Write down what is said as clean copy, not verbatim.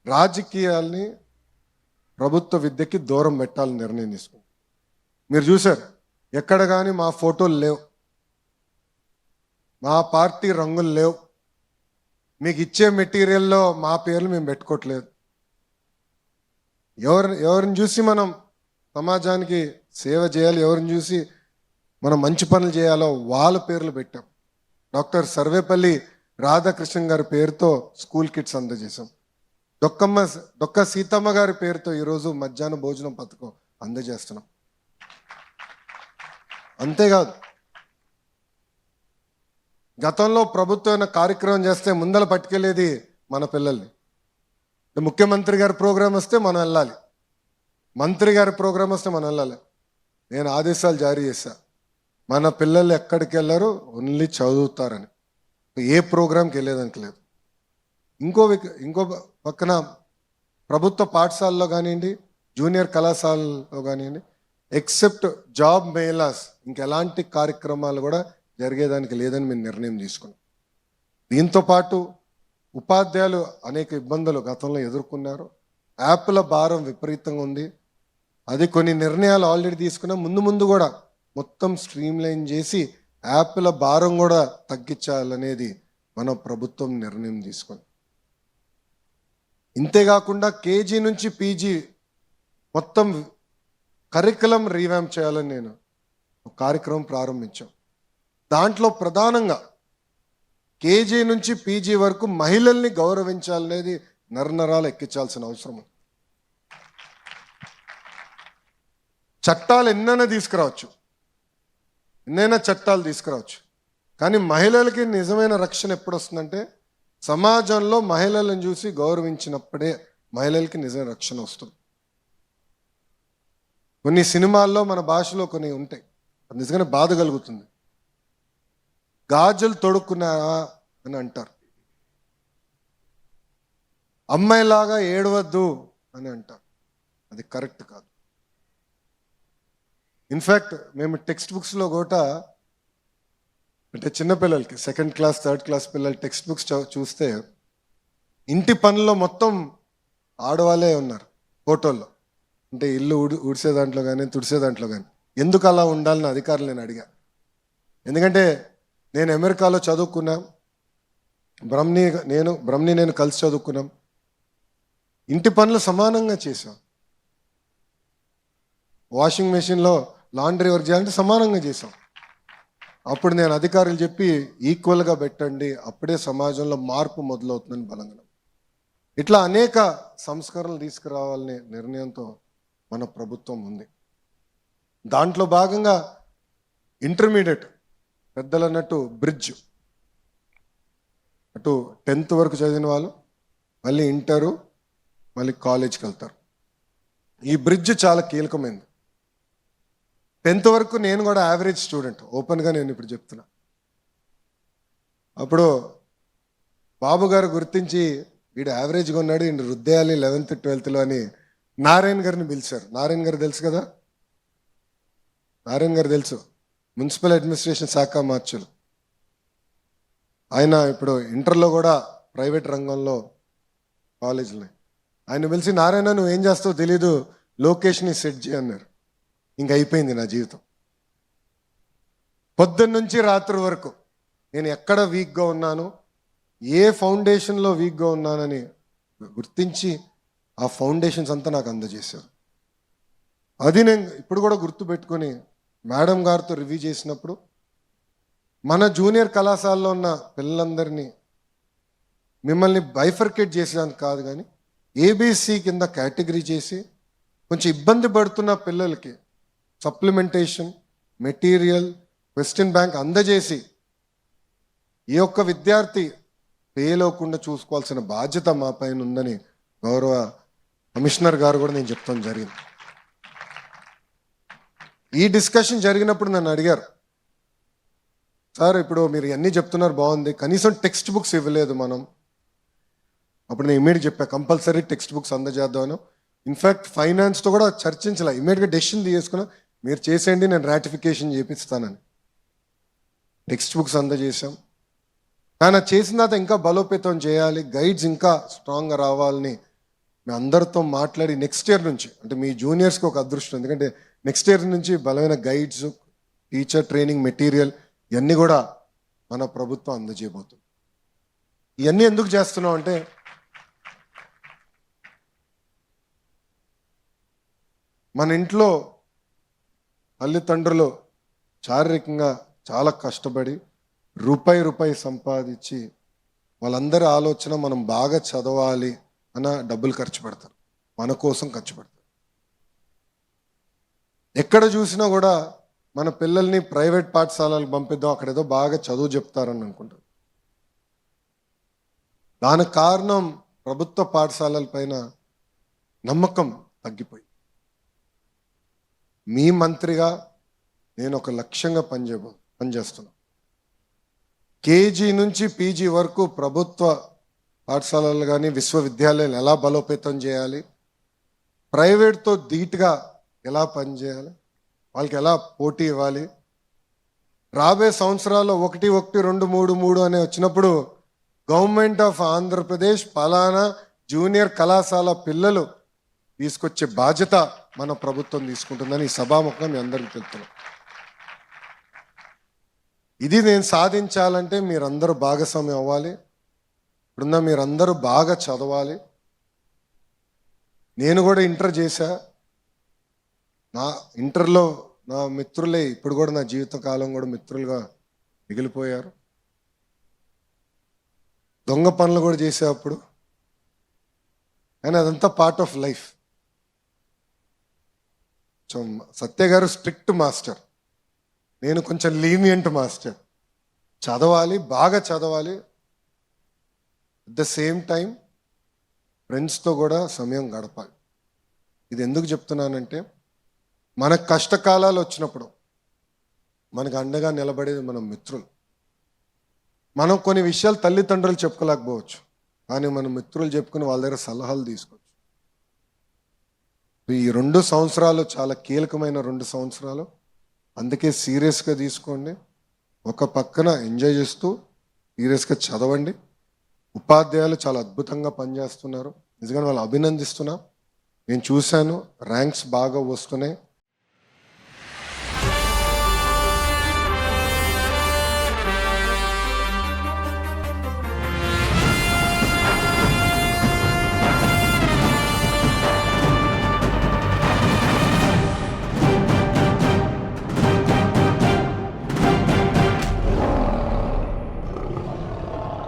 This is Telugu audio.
రాజకీయాల్ని ప్రభుత్వ విద్యకి దూరం పెట్టాలని నిర్ణయం తీసుకుంది. మీరు చూశారు, ఎక్కడ కానీ మా ఫోటోలు లేవు, మా పార్టీ రంగులు లేవు, మీకు ఇచ్చే మెటీరియల్లో మా పేర్లు మేము పెట్టుకోవట్లేదు. ఎవరిని చూసి మనం సమాజానికి సేవ చేయాలి, ఎవరిని చూసి మనం మంచి పనులు చేయాలో వాళ్ళ పేర్లు పెట్టాం. డాక్టర్ సర్వేపల్లి రాధాకృష్ణన్ గారి పేరుతో స్కూల్ కిట్స్ అందజేశాం. డొక్క సీతమ్మ గారి పేరుతో ఈరోజు మధ్యాహ్న భోజనం పథకం అందజేస్తున్నాం. అంతేకాదు, గతంలో ప్రభుత్వం కార్యక్రమం చేస్తే ముందర పట్టుకెళ్ళేది మన పిల్లల్ని. ముఖ్యమంత్రి గారి ప్రోగ్రాం వస్తే మనం వెళ్ళాలి, మంత్రి గారి ప్రోగ్రాం వస్తే మనం వెళ్ళాలి. నేను ఆదేశాలు జారీ చేశా, మన పిల్లలు ఎక్కడికి వెళ్ళారు, ఓన్లీ చదువుతారని. ఏ ప్రోగ్రాంకి వెళ్ళేదానికి లేదు. ఇంకో పక్కన ప్రభుత్వ పాఠశాలలో కానివ్వండి, జూనియర్ కళాశాలలో కానివ్వండి, ఎక్సెప్ట్ జాబ్ మేళాస్ ఇంకెలాంటి కార్యక్రమాలు కూడా జరిగేదానికి లేదని మేము నిర్ణయం తీసుకున్నాం. దీంతోపాటు ఉపాధ్యాయులు అనేక ఇబ్బందులు గతంలో ఎదుర్కొన్నారు. యాప్ల భారం విపరీతంగా ఉంది. అది కొన్ని నిర్ణయాలు ఆల్రెడీ తీసుకున్నాం. ముందు కూడా మొత్తం స్ట్రీమ్లైన్ చేసి యాప్ల భారం కూడా తగ్గించాలనేది మన ప్రభుత్వం నిర్ణయం తీసుకుంది. ఇంతేకాకుండా కేజీ నుంచి పీజీ మొత్తం కరికులం రీవ్యాంప్ చేయాలని నేను ఒక కార్యక్రమం ప్రారంభించాం. దాంట్లో ప్రధానంగా కేజీ నుంచి పీజీ వరకు మహిళల్ని గౌరవించాలనేది నరనరాలు ఎక్కించాల్సిన అవసరం ఉంది. చట్టాలు ఎన్నైనా చట్టాలు తీసుకురావచ్చు, కానీ మహిళలకి నిజమైన రక్షణ ఎప్పుడు వస్తుందంటే సమాజంలో మహిళలను చూసి గౌరవించినప్పుడే మహిళలకి నిజమైన రక్షణ వస్తుంది. కొన్ని సినిమాల్లో మన భాషలో కొన్ని ఉంటాయి, అది నిజంగానే బాధ కలుగుతుంది. గాజులు తొడుక్కున్నావా అని అంటారు, అమ్మాయిలాగా ఏడవద్దు అని అంటారు. అది కరెక్ట్ కాదు. ఇన్ఫ్యాక్ట్ మేము టెక్స్ట్ బుక్స్లో కూడా అంటే చిన్నపిల్లలకి 2nd క్లాస్ 3rd క్లాస్ పిల్లలు టెక్స్ట్ బుక్స్ చూస్తే ఇంటి పనుల్లో మొత్తం ఆడవాళ్ళే ఉన్నారు ఫోటోల్లో. అంటే ఇల్లు ఊడ్చే దాంట్లో కానీ తుడిసే దాంట్లో కానీ. ఎందుకు అలా ఉండాలని అధికారులు నేను అడిగా. ఎందుకంటే నేను అమెరికాలో చదువుకున్నా, బ్రహ్మని నేను కలిసి చదువుకున్నాం. ఇంటి పనులు సమానంగా చేసాం. వాషింగ్ మెషిన్లో లాండ్రీ వర్క్ చేయాలంటే సమానంగా చేసాం. అప్పుడు నేను అధికారులు చెప్పి ఈక్వల్గా పెట్టండి, అప్పుడే సమాజంలో మార్పు మొదలవుతుందని బలంగా. ఇట్లా అనేక సంస్కరణలు తీసుకురావాలనే నిర్ణయంతో మన ప్రభుత్వం ఉంది. దాంట్లో భాగంగా ఇంటర్మీడియట్ పెద్దలు అన్నట్టు బ్రిడ్జ్, అటు 10th వరకు చదివిన వాళ్ళు మళ్ళీ ఇంటరు మళ్ళీ కాలేజ్కి వెళ్తారు. ఈ బ్రిడ్జ్ చాలా కీలకమైంది. 10th వరకు నేను కూడా యావరేజ్ స్టూడెంట్, ఓపెన్గా నేను ఇప్పుడు చెప్తున్నా. అప్పుడు బాబు గారు గుర్తించి వీడు యావరేజ్గా ఉన్నాడు, వీడు రుద్దేయాలి 11th 12thలో అని నారాయణ గారిని పిలిచారు. నారాయణ గారు తెలుసు కదా, నారాయణ గారు తెలుసు, మున్సిపల్ అడ్మినిస్ట్రేషన్ శాఖ మార్చులు. ఆయన ఇప్పుడు ఇంటర్లో కూడా ప్రైవేట్ రంగంలో కాలేజీలో. ఆయన పిలిచి, నారాయణ నువ్వు ఏం చేస్తావో తెలీదు, లొకేషన్ని సెట్ చేయి అన్నారు. ఇంక అయిపోయింది నా జీవితం. పొద్దున్న నుంచి రాత్రి వరకు నేను ఎక్కడ వీక్గా ఉన్నాను, ఏ ఫౌండేషన్లో వీక్గా ఉన్నానని గుర్తించి ఆ ఫౌండేషన్స్ అంతా నాకు అందజేశారు. అది నేను ఇప్పుడు కూడా గుర్తుపెట్టుకొని మేడం గారితో రివ్యూ చేసినప్పుడు మన జూనియర్ కళాశాలలో ఉన్న పిల్లలందరినీ మిమ్మల్ని బైఫర్కేట్ చేసేదానికి కాదు, కానీ ఏబీసీ కింద కేటగిరీ చేసి కొంచెం ఇబ్బంది పడుతున్న పిల్లలకి సప్లిమెంటేషన్, మెటీరియల్, క్వశ్చన్ బ్యాంక్ అందజేసి ఏ ఒక్క విద్యార్థి ఫెయిల్ అవ్వకుండా చూసుకోవాల్సిన బాధ్యత మా పైన ఉందని గౌరవ కమిషనర్ గారు కూడా నేను చెప్తాం జరిగింది. ఈ డిస్కషన్ జరిగినప్పుడు నన్ను అడిగారు, సార్ ఇప్పుడు మీరు అన్నీ చెప్తున్నారు బాగుంది, కనీసం టెక్స్ట్ బుక్స్ ఇవ్వలేదు మనం. అప్పుడు నేను ఇమీడియట్ చెప్పా, కంపల్సరీ టెక్స్ట్ బుక్స్ అందజేద్దాను. ఇన్ఫ్యాక్ట్ ఫైనాన్స్తో కూడా చర్చించలే, ఇమీడియట్గా డెసిషన్ తీసుకున్నా, మీరు చేసేయండి నేను రాటిఫికేషన్ చేపిస్తానని. టెక్స్ట్ బుక్స్ అందజేసాం. కానీ అది చేసిన తర్వాత ఇంకా బలోపేతం చేయాలి, గైడ్స్ ఇంకా స్ట్రాంగ్గా రావాలని మీ అందరితో మాట్లాడి నెక్స్ట్ ఇయర్ నుంచి, అంటే మీ జూనియర్స్కి ఒక అదృష్టం, ఎందుకంటే నెక్స్ట్ ఇయర్ నుంచి బలమైన గైడ్స్, టీచర్ ట్రైనింగ్ మెటీరియల్ ఇవన్నీ కూడా మన ప్రభుత్వం అందజేయబోతుంది. ఇవన్నీ ఎందుకు చేస్తున్నాం అంటే మన ఇంట్లో తల్లిదండ్రులు శారీరకంగా చాలా కష్టపడి రూపాయి సంపాదించి వాళ్ళందరి ఆలోచన మనం బాగా చదవాలి అన్న డబ్బులు ఖర్చు పెడతారు, మన కోసం ఖర్చు పెడతారు. ఎక్కడ చూసినా కూడా మన పిల్లల్ని ప్రైవేట్ పాఠశాలలకు పంపిద్దాం, అక్కడ ఏదో బాగా చదువు చెప్తారని అనుకుంటారు. దానికి కారణం ప్రభుత్వ పాఠశాలల పైన నమ్మకం తగ్గిపోయి. మీ మంత్రిగా నేను ఒక లక్ష్యంగా పనిచేస్తున్నాను. కేజీ నుంచి పీజీ వరకు ప్రభుత్వ పాఠశాలలు కానీ విశ్వవిద్యాలయాలు ఎలా బలోపేతం చేయాలి, ప్రైవేట్తో ధీటుగా ఎలా పనిచేయాలి, వాళ్ళకి ఎలా పోటీ ఇవ్వాలి, రాబోయే సంవత్సరాల్లో 1, 1, 2, 3, 3 అనే వచ్చినప్పుడు గవర్నమెంట్ ఆఫ్ ఆంధ్రప్రదేశ్ పలానా జూనియర్ కళాశాల పిల్లలు తీసుకొచ్చే బాధ్యత మన ప్రభుత్వం తీసుకుంటుందని ఈ సభాముఖంగా మీ అందరికీ తెలుపుతున్నాం. ఇది నేను సాధించాలంటే మీరందరూ భాగస్వామ్యం అవ్వాలి. ఇప్పుడున్న మీరందరూ బాగా చదవాలి. నేను కూడా ఇంటర్ చేశా. నా ఇంటర్లో నా మిత్రులే ఇప్పుడు కూడా నా జీవితకాలం కూడా మిత్రులుగా మిగిలిపోయారు. దొంగ పనులు కూడా చేసే అప్పుడు, కానీ అదంతా పార్ట్ ఆఫ్ లైఫ్. సత్య గారు స్ట్రిక్ట్ మాస్టర్, నేను కొంచెం లీనియంట్ మాస్టర్. చదవాలి, బాగా చదవాలి, అట్ ద సేమ్ టైం ఫ్రెండ్స్తో కూడా సమయం గడపాలి. ఇది ఎందుకు చెప్తున్నానంటే మన కష్టకాలాలు వచ్చినప్పుడు మనకు అండగా నిలబడేది మన మిత్రులు. మనం కొన్ని విషయాలు తల్లిదండ్రులు చెప్పుకోలేకపోవచ్చు, కానీ మన మిత్రులు చెప్పుకుని వాళ్ళ దగ్గర సలహాలు తీసుకోవచ్చు. ఈ 2 సంవత్సరాలు చాలా కీలకమైన 2 సంవత్సరాలు, అందుకే సీరియస్గా తీసుకోండి. ఒక పక్కన ఎంజాయ్ చేస్తూ సీరియస్గా చదవండి. ఉపాధ్యాయులు చాలా అద్భుతంగా పనిచేస్తున్నారు, నిజంగా వాళ్ళు అభినందిస్తున్నా. నేను చూశాను, ర్యాంక్స్ బాగా వస్తున్నాయి.